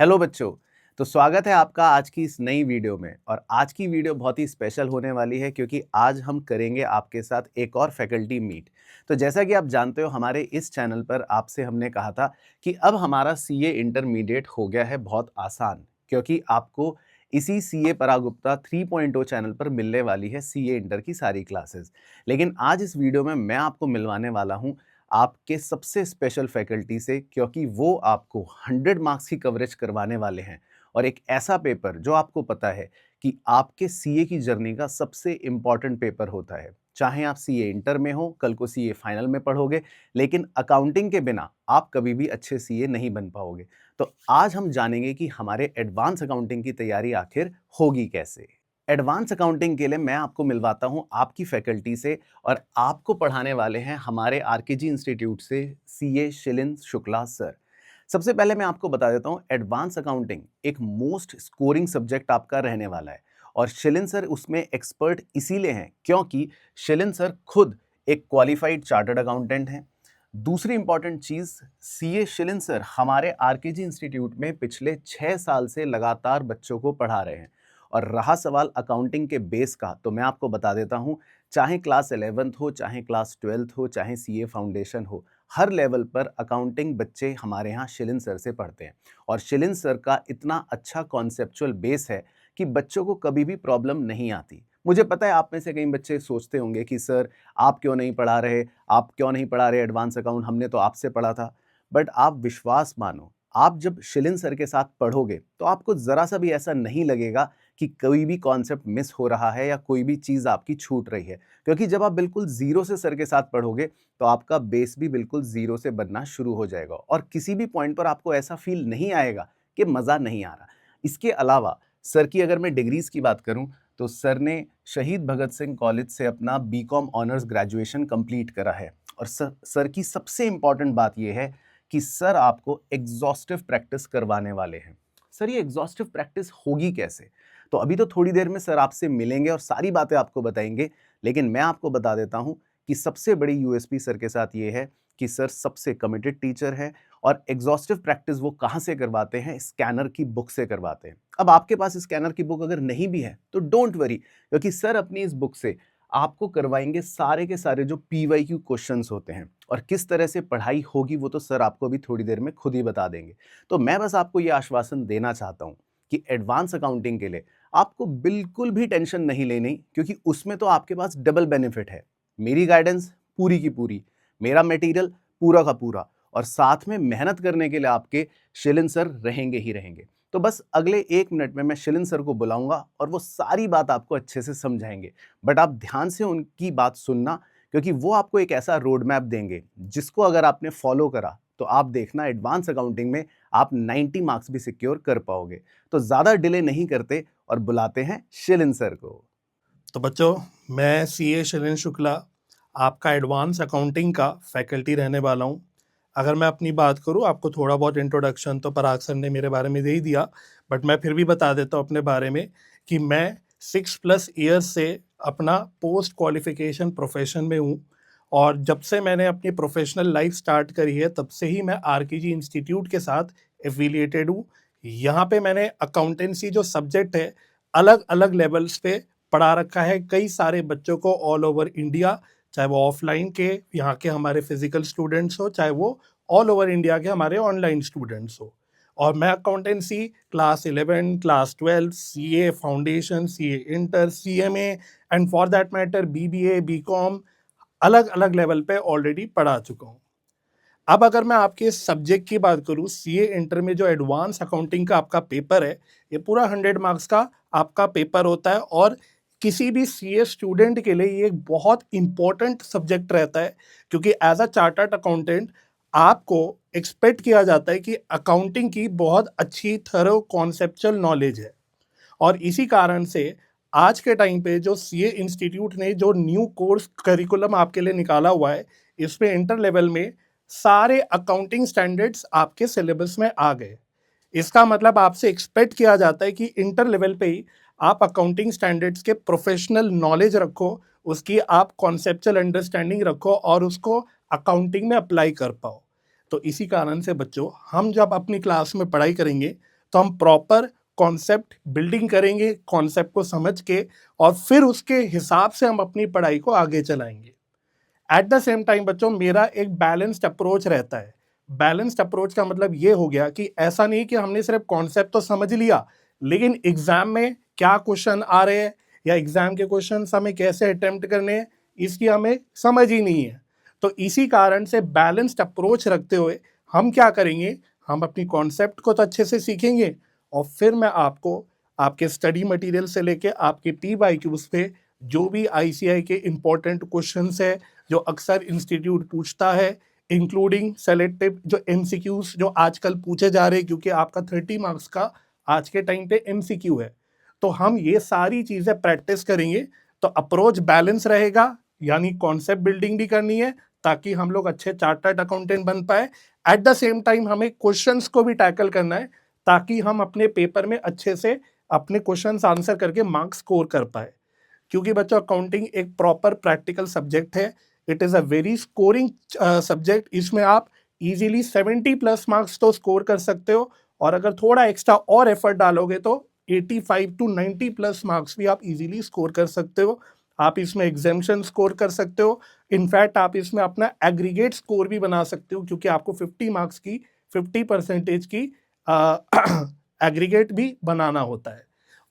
Hello बच्चों। तो स्वागत है आपका आज की इस नई वीडियो में। और आज की वीडियो बहुत ही स्पेशल होने वाली है क्योंकि आज हम करेंगे आपके साथ एक और फैकल्टी मीट। तो जैसा कि आप जानते हो, हमारे इस चैनल पर आपसे हमने कहा था कि अब हमारा सीए इंटरमीडिएट हो गया है बहुत आसान, क्योंकि आपको इसी सीए परागुप्ता 3.0 चैनल पर मिलने वाली है सीए इंटर की सारी क्लासेस। लेकिन आज इस वीडियो में मैं आपको मिलवाने वाला हूं आपके सबसे स्पेशल फैकल्टी से, क्योंकि वो आपको 100 मार्क्स की कवरेज करवाने वाले हैं। और एक ऐसा पेपर जो आपको पता है कि आपके सीए की जर्नी का सबसे इंपॉर्टेंट पेपर होता है। चाहे आप सीए इंटर में हो, कल को सीए फाइनल में पढ़ोगे, लेकिन अकाउंटिंग के बिना आप कभी भी अच्छे सीए नहीं बन पाओगे। तो आज हम जानेंगे कि हमारे एडवांस अकाउंटिंग की तैयारी आखिर होगी कैसे। एडवांस अकाउंटिंग के लिए मैं आपको मिलवाता हूं आपकी फैकल्टी से, और आपको पढ़ाने वाले हैं हमारे आरकेजी इंस्टीट्यूट से सीए शिलिन शुक्ला सर। सबसे पहले मैं आपको बता देता हूं, एडवांस अकाउंटिंग एक मोस्ट स्कोरिंग सब्जेक्ट आपका रहने वाला है। और शिलिन सर उसमें एक्सपर्ट इसीलिए हैं क्योंकि शिलिन सर खुद एक क्वालिफाइड चार्टर्ड अकाउंटेंट हैं। दूसरी इंपॉर्टेंट चीज, सीए शिलिन सर हमारे आरकेजी इंस्टीट्यूट में पिछले 6 साल से लगातार बच्चों को पढ़ा रहे हैं। और रहा सवाल अकाउंटिंग के बेस का, तो मैं आपको बता देता हूं, चाहे क्लास 11th हो, चाहे क्लास 12th हो, चाहे सीए फाउंडेशन हो, हर लेवल पर अकाउंटिंग बच्चे हमारे यहाँ शिलिन सर से पढ़ते हैं। और शिलिन सर का इतना अच्छा कॉन्सेप्चुअल बेस है कि बच्चों को कभी भी प्रॉब्लम नहीं आती। मुझे पता है आप में से कई बच्चे सोचते होंगे कि सर आप क्यों नहीं पढ़ा रहे, आप क्यों नहीं पढ़ा रहे एडवांस अकाउंट, हमने तो आपसे पढ़ा था। बट आप विश्वास मानो, आप जब शिलिन सर के साथ पढ़ोगे तो आपको ज़रा सा भी ऐसा नहीं लगेगा कि कोई भी कॉन्सेप्ट मिस हो रहा है या कोई भी चीज़ आपकी छूट रही है। क्योंकि जब आप बिल्कुल ज़ीरो से सर के साथ पढ़ोगे तो आपका बेस भी बिल्कुल ज़ीरो से बनना शुरू हो जाएगा, और किसी भी पॉइंट पर आपको ऐसा फील नहीं आएगा कि मज़ा नहीं आ रहा। इसके अलावा सर की अगर मैं डिग्रीज़ की बात करूँ, तो सर ने शहीद भगत सिंह कॉलेज से अपना बीकॉम ऑनर्स ग्रेजुएशन कंप्लीट करा है। और सर की सबसे इंपॉर्टेंट बात यह है कि सर आपको एग्जॉस्टिव प्रैक्टिस करवाने वाले हैं। सर ये एग्जॉस्टिव प्रैक्टिस होगी कैसे? तो अभी तो थोड़ी देर में सर आपसे मिलेंगे और सारी बातें आपको बताएंगे, लेकिन मैं आपको बता देता हूं कि सबसे बड़ी यूएसपी सर के साथ ये है कि सर सबसे कमिटेड टीचर है। और एग्जॉस्टिव प्रैक्टिस वो कहां से करवाते हैं? स्कैनर की बुक से करवाते हैं। अब आपके पास स्कैनर की बुक अगर नहीं भी है तो डोंट वरी, क्योंकि सर अपनी इस बुक से आपको करवाएंगे सारे के सारे जो पीवाईक्यू क्वेश्चंस होते हैं। और किस तरह से पढ़ाई होगी वो तो सर आपको भी थोड़ी देर में खुद ही बता देंगे। तो मैं बस आपको ये आश्वासन देना चाहता हूं कि एडवांस अकाउंटिंग के लिए आपको बिल्कुल भी टेंशन नहीं लेनी, क्योंकि उसमें तो आपके पास डबल बेनिफिट है। मेरी गाइडेंस पूरी की पूरी, मेरा मटेरियल पूरा का पूरा, और साथ में मेहनत करने के लिए आपके शिलिन सर रहेंगे ही रहेंगे। तो बस अगले 1 मिनट में मैं शिलिन सर को बुलाऊंगा और वो सारी बात आपको अच्छे से समझाएंगे। बट आप ध्यान से उनकी बात सुनना, क्योंकि वो आपको एक ऐसा रोड मैप देंगे जिसको अगर आपने फॉलो करा तो आप देखना एडवांस अकाउंटिंग में आप 90 मार्क्स भी सिक्योर कर पाओगे। तो ज्यादा डिले नहीं करते और बुलाते हैं शिलिन सर को। तो बच्चों, मैं सीए शिलिन शुक्ला आपका एडवांस अकाउंटिंग का फैकल्टी रहने वाला हूँ। अगर मैं अपनी बात करूँ, आपको थोड़ा बहुत इंट्रोडक्शन तो पराग सर ने मेरे बारे में दे ही दिया, बट मैं फिर भी बता देता हूँ अपने बारे में कि मैं 6+ ईयर्स से अपना पोस्ट क्वालिफिकेशन प्रोफेशन में हूँ। और जब से मैंने अपनी प्रोफेशनल लाइफ स्टार्ट करी है तब से ही मैं आरकेजी इंस्टीट्यूट के साथ एफिलिएटेड हूँ। यहाँ पे मैंने अकाउंटेंसी जो सब्जेक्ट है अलग अलग लेवल्स पे पढ़ा रखा है कई सारे बच्चों को ऑल ओवर इंडिया, चाहे वो ऑफलाइन के यहाँ के हमारे फिजिकल स्टूडेंट्स हो, चाहे वो ऑल ओवर इंडिया के हमारे ऑनलाइन स्टूडेंट्स हो। और मैं accountancy class 11, class 12, CA foundation, CA inter, CMA and for that matter BBA, BCom अलग अलग लेवल पे ऑलरेडी पढ़ा चुका हूँ। अब अगर मैं आपके सब्जेक्ट की बात करूँ, सीए इंटर में जो एडवांस अकाउंटिंग का आपका पेपर है, ये पूरा 100 मार्क्स का आपका पेपर होता है। और किसी भी सीए स्टूडेंट के लिए ये एक बहुत इंपॉर्टेंट सब्जेक्ट रहता है, क्योंकि एज अ चार्टर्ड अकाउंटेंट आपको एक्सपेक्ट किया जाता है कि अकाउंटिंग की बहुत अच्छी थरो कॉन्सेप्चुअल नॉलेज है। और इसी कारण से आज के टाइम पे जो सीए इंस्टीट्यूट ने जो न्यू कोर्स करिकुलम आपके लिए निकाला हुआ है, इसमें इंटर लेवल में सारे अकाउंटिंग स्टैंडर्ड्स आपके सिलेबस में आ गए। इसका मतलब आपसे एक्सपेक्ट किया जाता है कि इंटर लेवल पे ही आप अकाउंटिंग स्टैंडर्ड्स के प्रोफेशनल नॉलेज रखो, उसकी आप कॉन्सेप्चुअल अंडरस्टैंडिंग रखो और उसको अकाउंटिंग में अप्लाई कर पाओ। तो इसी कारण से बच्चों, हम जब अपनी क्लास में पढ़ाई करेंगे तो हम प्रॉपर कॉन्सेप्ट बिल्डिंग करेंगे, कॉन्सेप्ट को समझ के, और फिर उसके हिसाब से हम अपनी पढ़ाई को आगे चलाएंगे। एट द सेम टाइम बच्चों, मेरा एक बैलेंस्ड अप्रोच रहता है। बैलेंस्ड अप्रोच का मतलब ये हो गया कि ऐसा नहीं कि हमने सिर्फ कॉन्सेप्ट तो समझ लिया, लेकिन एग्जाम में क्या क्वेश्चन आ रहे हैं या एग्जाम के क्वेश्चन हमें कैसे अटेम्प्ट करने हैं, इसकी हमें समझ ही नहीं है। तो इसी कारण से बैलेंस्ड अप्रोच रखते हुए हम क्या करेंगे, हम अपनी कॉन्सेप्ट को तो अच्छे से सीखेंगे, और फिर मैं आपको आपके स्टडी मटेरियल से लेके आपके PYQs पे जो भी ICI के इंपॉर्टेंट क्वेश्चंस है जो अक्सर इंस्टीट्यूट पूछता है, इंक्लूडिंग सेलेक्टिव जो MCQs जो आजकल पूछे जा रहे हैं, क्योंकि आपका 30 मार्क्स का आज के टाइम पे MCQ है, तो हम ये सारी चीज़ें प्रैक्टिस करेंगे। तो अप्रोच बैलेंस रहेगा, यानी कॉन्सेप्ट बिल्डिंग भी करनी है ताकि हम लोग अच्छे चार्टर्ड अकाउंटेंट बन पाए। एट द सेम टाइम हमें क्वेश्चंस को भी टैकल करना है ताकि हम अपने पेपर में अच्छे से अपने क्वेश्चंस आंसर करके मार्क्स स्कोर कर पाए। क्योंकि बच्चों अकाउंटिंग एक प्रॉपर प्रैक्टिकल सब्जेक्ट है, it is a very scoring subject. इसमें आप इजीली 70+ मार्क्स तो स्कोर कर सकते हो, और अगर थोड़ा एक्स्ट्रा और एफर्ट डालोगे तो 85 to 90+ मार्क्स भी आप इजीली स्कोर कर सकते हो। आप इसमें एग्जेम्पशन स्कोर कर सकते हो, इनफैक्ट आप इसमें अपना एग्रीगेट स्कोर भी बना सकते हो, क्योंकि आपको 50 मार्क्स की 50% की एग्रीगेट भी बनाना होता है।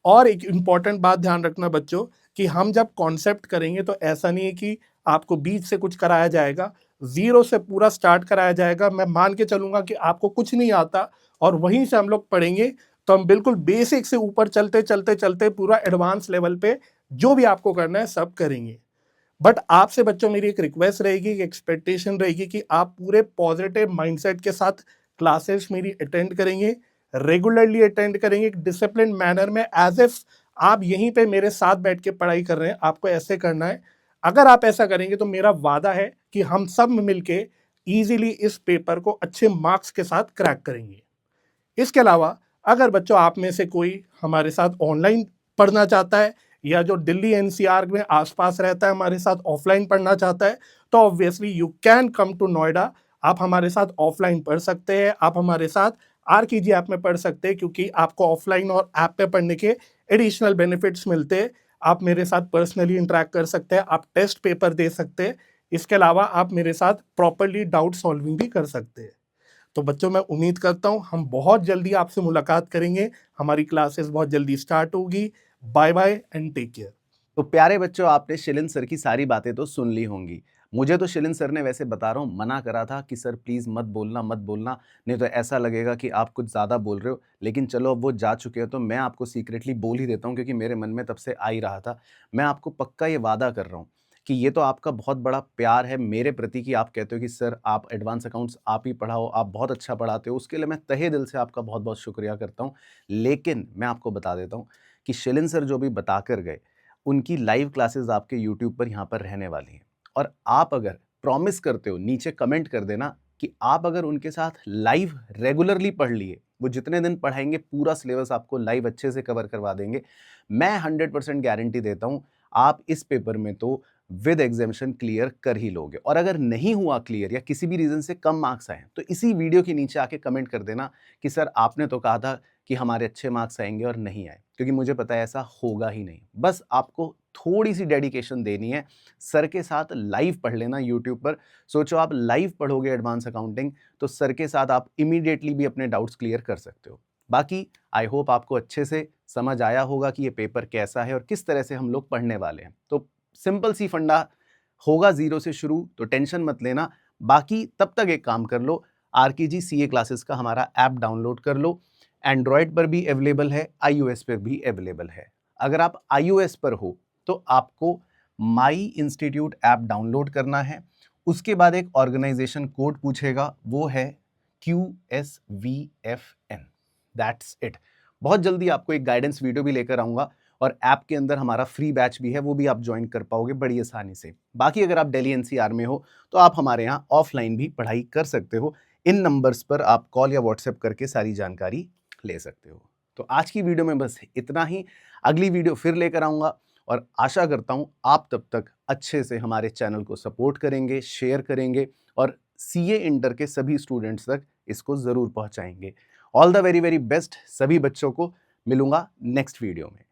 और एक इम्पॉर्टेंट बात ध्यान रखना बच्चों, कि हम जब कॉन्सेप्ट करेंगे तो ऐसा नहीं है कि आपको बीच से कुछ कराया जाएगा, जीरो से पूरा स्टार्ट कराया जाएगा। मैं मान के चलूंगा कि आपको कुछ नहीं आता और वहीं से हम लोग पढ़ेंगे, तो हम बिल्कुल बेसिक से ऊपर चलते चलते चलते पूरा एडवांस लेवल पे जो भी आपको करना है सब करेंगे। बट आपसे बच्चों मेरी एक रिक्वेस्ट रहेगी, एक एक्सपेक्टेशन रहेगी कि आप पूरे पॉजिटिव माइंडसेट के साथ क्लासेस मेरी अटेंड करेंगे, रेगुलरली अटेंड करेंगे, एक डिसिप्लिन मैनर में, एज इफ आप यहीं पे मेरे साथ बैठ के पढ़ाई कर रहे हैं। आपको ऐसे करना है। अगर आप ऐसा करेंगे तो मेरा वादा है कि हम सब मिलके इजीली इस पेपर को अच्छे मार्क्स के साथ क्रैक करेंगे। इसके अलावा अगर बच्चों आप में से कोई हमारे साथ ऑनलाइन पढ़ना चाहता है, या जो दिल्ली NCR में आसपास रहता है हमारे साथ ऑफलाइन पढ़ना चाहता है, तो obviously you can come to Noida. आप हमारे साथ ऑफलाइन पढ़ सकते हैं, आप हमारे साथ RKG ऐप में पढ़ सकते हैं, क्योंकि आपको ऑफलाइन और ऐप पे पढ़ने के एडिशनल बेनिफिट्स मिलते हैं। आप मेरे साथ पर्सनली इंटरेक्ट कर सकते हैं, आप टेस्ट पेपर दे सकते हैं। इसके अलावा आप मेरे साथ प्रॉपरली डाउट सॉल्विंग भी कर सकते हैं। तो बच्चों मैं उम्मीद करता हूँ हम बहुत जल्दी आपसे मुलाकात करेंगे, हमारी क्लासेस बहुत जल्दी स्टार्ट होगी। Bye bye and take care. तो प्यारे बच्चों, आपने शिलिन सर की सारी बातें तो सुन ली होंगी। मुझे तो शिलिन सर ने वैसे बता रहा हूँ मना करा था कि सर प्लीज़ मत बोलना, मत बोलना, नहीं तो ऐसा लगेगा कि आप कुछ ज़्यादा बोल रहे हो। लेकिन चलो अब वो जा चुके हैं तो मैं आपको सीक्रेटली बोल ही देता हूँ, क्योंकि मेरे मन में तब से आ ही रहा था। मैं आपको पक्का ये वादा कर रहा हूँ कि ये तो आपका बहुत बड़ा प्यार है मेरे प्रति कि आप कहते हो कि सर आप एडवांस अकाउंट्स आप ही पढ़ाओ, आप बहुत अच्छा पढ़ाते हो। उसके लिए मैं तहे दिल से आपका बहुत-बहुत शुक्रिया करता हूँ। लेकिन मैं आपको बता देता हूँ कि शिलिन सर जो भी बता कर गए, उनकी लाइव क्लासेस आपके यूट्यूब पर यहाँ पर रहने वाली हैं। और आप अगर प्रॉमिस करते हो, नीचे कमेंट कर देना कि आप अगर उनके साथ लाइव रेगुलरली पढ़ लिए, वो जितने दिन पढ़ाएँगे पूरा सिलेबस आपको लाइव अच्छे से कवर करवा देंगे। मैं 100% गारंटी देता हूँ, आप इस पेपर में तो विद एग्जामिनेशन क्लियर कर ही लोगे। और अगर नहीं हुआ क्लियर या किसी भी रीज़न से कम मार्क्स आए, तो इसी वीडियो के नीचे आके कमेंट कर देना कि सर आपने तो कहा था कि हमारे अच्छे मार्क्स आएँगे और नहीं आए, क्योंकि मुझे पता है ऐसा होगा ही नहीं। बस आपको थोड़ी-सी डेडिकेशन देनी है, सर के साथ लाइव पढ़ लेना यूट्यूब पर। सोचो आप लाइव पढ़ोगे एडवांस अकाउंटिंग, तो सर के साथ आप इमीडिएटली भी अपने डाउट्स क्लियर कर सकते हो। बाकी आई होप आपको अच्छे से समझ आया होगा कि ये पेपर कैसा है और किस तरह से हम लोग पढ़ने वाले हैं। तो सिंपल सी फंडा होगा, ज़ीरो से शुरू, तो टेंशन मत लेना। बाकी तब तक एक काम कर लो, RKG CA क्लासेस का हमारा ऐप डाउनलोड कर लो। एंड्रॉयड पर भी अवेलेबल है, iOS पर भी अवेलेबल है। अगर आप iOS पर हो तो आपको माई इंस्टीट्यूट ऐप डाउनलोड करना है। उसके बाद एक ऑर्गेनाइजेशन कोड पूछेगा, वो है QSVFN। That's it. बहुत जल्दी आपको एक गाइडेंस वीडियो भी लेकर आऊँगा, और ऐप के अंदर हमारा फ्री बैच भी है, वो भी आप ज्वाइन कर पाओगे बड़ी आसानी से। बाकी अगर आप दिल्ली NCR में हो तो आप हमारे यहाँ ऑफलाइन भी पढ़ाई कर सकते हो। इन नंबर्स पर आप कॉल या व्हाट्सएप करके सारी जानकारी ले सकते हो। तो आज की वीडियो में बस इतना ही। अगली वीडियो फिर लेकर आऊँगा, और आशा करता हूँ आप तब तक अच्छे से हमारे चैनल को सपोर्ट करेंगे, शेयर करेंगे, और CA इंटर के सभी स्टूडेंट्स तक इसको ज़रूर पहुँचाएंगे। All the very very best सभी बच्चों को। मिलूंगा नेक्स्ट वीडियो में।